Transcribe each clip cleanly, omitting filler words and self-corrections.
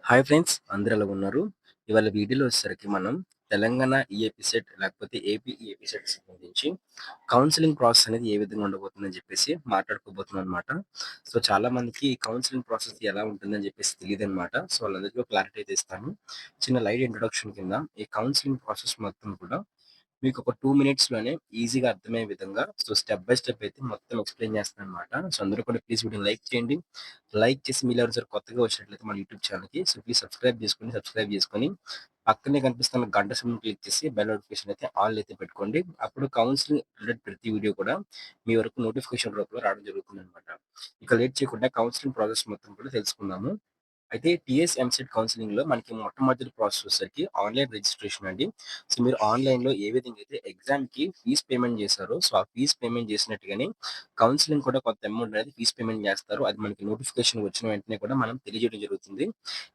Hi friends, అందరూ ఎలాగున్నారు? ఇవాళ వీడియోలో వచ్చేసరికి మనం తెలంగాణ ఈఏపీ సెట్ లేకపోతే ఏపీ ఈఏపీ సెట్‌కి సంబంధించి కౌన్సెలింగ్ ప్రాసెస్ అనేది ఏ విధంగా ఉండబోతుందని చెప్పేసి మాట్లాడుకోబోతున్నాం అనమాట. సో, చాలా మందికి ఈ కౌన్సెలింగ్ ప్రాసెస్ ఎలా ఉంటుందని చెప్పేసి తెలీదనమాట. సో, వాళ్ళందరికీ ఒక క్లారిటీ అయితే ఇస్తాను. చిన్న లైట్ ఇంట్రొడక్షన్ కింద ఈ కౌన్సెలింగ్ ప్రాసెస్ మొత్తం కూడా మీకు ఒక 2 మినిట్స్‌లోనే ఈజీగా అర్థమయ్యే విధంగా స్టెప్ బై స్టెప్ అయితే మొత్తం ఎక్స్‌ప్లెయిన్ చేస్తాననమాట. సో, అందరూ కూడా ప్లీజ్ వీడియోని లైక్ చేయండి. లైక్ చేసి మీలో ఎవరైనా కొత్తగా వచ్చినట్లయితే మన యూట్యూబ్ ఛానెల్‌కి ప్లీజ్ సబ్స్క్రైబ్ చేసుకొని పక్కనే కనిపిస్తున్న గంట సింబల్ క్లిక్ చేసి బెల్ నోటిఫికేషన్ అయితే ఆల్ అయితే పెట్టుకోండి. అప్పుడు కౌన్సిలింగ్ రిలేటెడ్ ప్రతి వీడియో కూడా మీ వరకు నోటిఫికేషన్ రూపంలో రావడం జరుగుతుందనమాట. ఇక లేట్ చేయకుండా కౌన్సిలింగ్ ప్రాసెస్ మొత్తం కూడా తెలుసుకుందాము. అయితే టీఎస్ ఎంసెట్ కౌన్సెలింగ్‌లో మనకి మొట్టమొదటి ప్రాసెస్ వచ్చేసరికి ఆన్‌లైన్ రిజిస్ట్రేషన్ అండి. సో, మీరు ఆన్‌లైన్‌లో ఏ విధంగా అయితే ఎగ్జామ్‌కి ఫీజ్ పేమెంట్ చేశారో, సో, ఆ ఫీజ్ పేమెంట్ చేసినట్టుగానే కౌన్సెలింగ్ కూడా కొంత అమౌంట్ అనేది ఫీజ్ పేమెంట్ చేస్తారు. అది మనకి నోటిఫికేషన్ వచ్చిన వెంటనే కూడా మనం తెలియజేయడం జరుగుతుంది.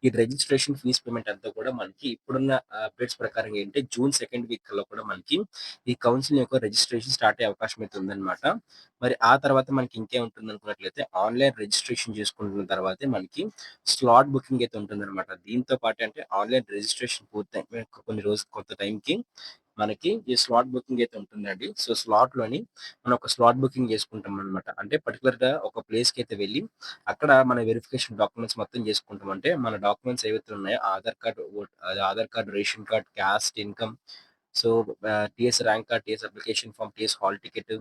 ఈ రిజిస్ట్రేషన్ ఫీజ్ పేమెంట్ అంతా కూడా మనకి ఇప్పుడున్న అప్డేట్స్ ప్రకారం ఏంటంటే జూన్ సెకండ్ వీక్ కల్లా కూడా మనకి ఈ కౌన్సెలింగ్ యొక్క రిజిస్ట్రేషన్ స్టార్ట్ అయ్యే అవకాశం అయితే ఉందన్నమాట. మరి ఆ తర్వాత మనకి ఇంకేముంటుంది అనుకున్నట్లయితే ఆన్‌లైన్ రిజిస్ట్రేషన్ చేసుకుంటున్న తర్వాతే మనకి స్లాట్ బుకింగ్ అయితే ఉంటుందన్నమాట. దీంతో పాటు అంటే ఆన్‌లైన్ రిజిస్ట్రేషన్ పూర్తయి కొన్ని రోజులు కొంత టైంకి మనకి ఈ స్లాట్ బుకింగ్ అయితే ఉంటుందండి. సో, స్లాట్‌లోని మనం ఒక స్లాట్ బుకింగ్ చేసుకుంటామనమాట. అంటే పర్టిక్యులర్‌గా ఒక ప్లేస్‌కైతే వెళ్లి అక్కడ మన వెరిఫికేషన్ డాక్యుమెంట్స్ మొత్తం చేసుకుంటాం. అంటే మన డాక్యుమెంట్స్ ఏవైతే ఉన్నాయో Aadhaar card, ration card, caste income, so, TS rank card, TS application form, TS hall ticket,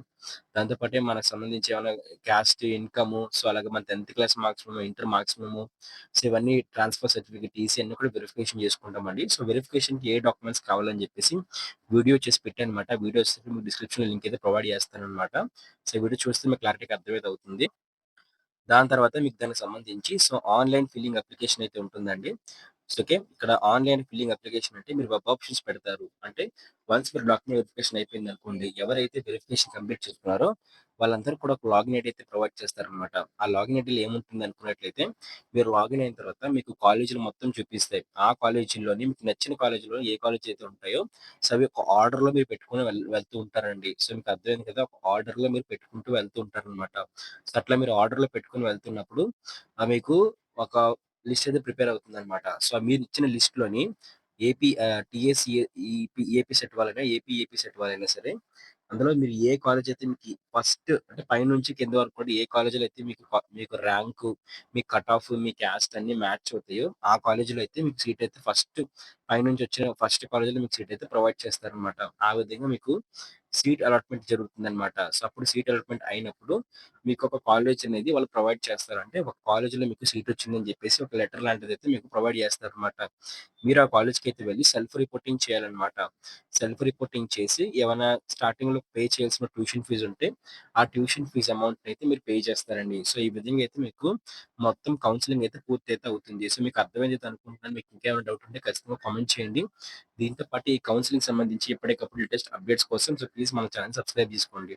దాంతో పాటే మనకు సంబంధించి ఏమైనా క్యాస్ట్, ఇన్‌కము, సో, అలాగే మన 10థ్ class marks memo, inter marks memo, so, ఇవన్నీ ట్రాన్స్‌ఫర్ సర్టిఫికేట్, టీసీ అన్నీ కూడా వెరిఫికేషన్ చేసుకుంటామండి. సో, వెరిఫికేషన్‌కి ఏ డాక్యుమెంట్స్ కావాలని చెప్పేసి వీడియో చేసి పెట్టానన్నమాట. వీడియో వచ్చేసి మీకు డిస్క్రిప్షన్‌లో లింక్ అయితే ప్రొవైడ్ చేస్తానన్నమాట. సో, ఈ వీడియో చూస్తే మీకు క్లారిటీగా అర్థమైతే అవుతుంది. దాని తర్వాత మీకు దానికి సంబంధించి ఆన్‌లైన్ ఫిల్లింగ్ అప్లికేషన్ అయితే ఉంటుందండి. ఓకే. ఇక్కడ ఆన్‌లైన్ ఫిల్లింగ్ అప్లికేషన్ అంటే మీరు వెబ్ ఆప్షన్స్ పెడతారు. అంటే వన్స్ మీరు డాక్యుమెంట్ వెరిఫికేషన్ అయిపోయిందనుకోండి, ఎవరైతే వెరిఫికేషన్ కంప్లీట్ చేసుకున్నారో వాళ్ళందరూ కూడా ఒక లాగిన్ ఐడీ అయితే ప్రొవైడ్ చేస్తారనమాట. ఆ లాగిన్ ఐడీలో ఏముంటుంది అనుకున్నట్లయితే మీరు లాగిన్ అయిన తర్వాత మీకు కాలేజీలు మొత్తం చూపిస్తాయి. ఆ కాలేజీల్లోని మీకు నచ్చిన కాలేజీలో ఏ కాలేజ్ అయితే ఉంటాయో సో, అవి ఒక ఆర్డర్‌లో మీరు పెట్టుకొని వెళ్తూ ఉంటారండి. సో, మీకు అర్థమైంది కదా! ఒక ఆర్డర్‌లో మీరు పెట్టుకుంటూ వెళ్తూ ఉంటారనమాట. సో, అట్లా మీరు ఆర్డర్‌లో పెట్టుకొని వెళ్తున్నప్పుడు మీకు ఒక లిస్ట్ అయితే ప్రిపేర్ అవుతుందనమాట. సో, మీరిచ్చిన లిస్ట్‌లోని టీఎస్‌ఏ ఏపీ సెట్ వాళ్ళైనా, ఏపీ సెట్ వాళ్ళైనా సరే, అందులో మీరు ఏ కాలేజ్ అయితే మీకు ఫస్ట్ అంటే పైనుంచి కింద వరకు కూడా ఏ కాలేజ్‌లో అయితే మీకు ర్యాంకు, మీ కట్ ఆఫ్, మీ క్యాస్ట్ అన్నీ మ్యాచ్ అవుతాయో, ఆ కాలేజ్‌లో అయితే మీకు సీట్ అయితే పైనుంచి వచ్చిన ఫస్ట్ కాలేజ్‌లో మీకు సీట్ అయితే ప్రొవైడ్ చేస్తారనమాట. ఆ విధంగా మీకు సీట్ అలాట్‌మెంట్ జరుగుతుందనమాట. సో, అప్పుడు సీట్ అలాట్‌మెంట్ అయినప్పుడు మీకొక కాలేజ్ అనేది వాళ్ళు ప్రొవైడ్ చేస్తారు. అంటే ఒక కాలేజ్‌లో మీకు సీట్ వచ్చిందని చెప్పేసి ఒక లెటర్ లాంటిదైతే మీకు ప్రొవైడ్ చేస్తారనమాట. మీరు ఆ కాలేజ్‌కైతే వెళ్లి సెల్ఫ్ రిపోర్టింగ్ చేయాలనమాట. సెల్ఫ్ రిపోర్టింగ్ చేసి ఏమైనా స్టార్టింగ్‌లో పే చేయాల్సిన ట్యూషన్ ఫీజ్ ఉంటే, ఆ ట్యూషన్ ఫీజ్ అమౌంట్‌నయితే మీరు పే చేస్తారండి. సో, ఈ విధంగా అయితే మీకు మొత్తం కౌన్సెలింగ్ అయితే పూర్తయితే అవుతుంది. సో, మీకు అర్థమైందని అనుకుంటున్నాను. మీకు ఇంకేమైనా డౌట్ ఉంటే ఖచ్చితంగా కామెంట్ చేయండి. దీంతో పాటు ఈ కౌన్సెలింగ్ సంబంధించి ఎప్పటికప్పుడు లేటెస్ట్ అప్డేట్స్ కోసం ప్లీజ్ మన ఛానెల్ సబ్స్క్రైబ్ చేసుకోండి.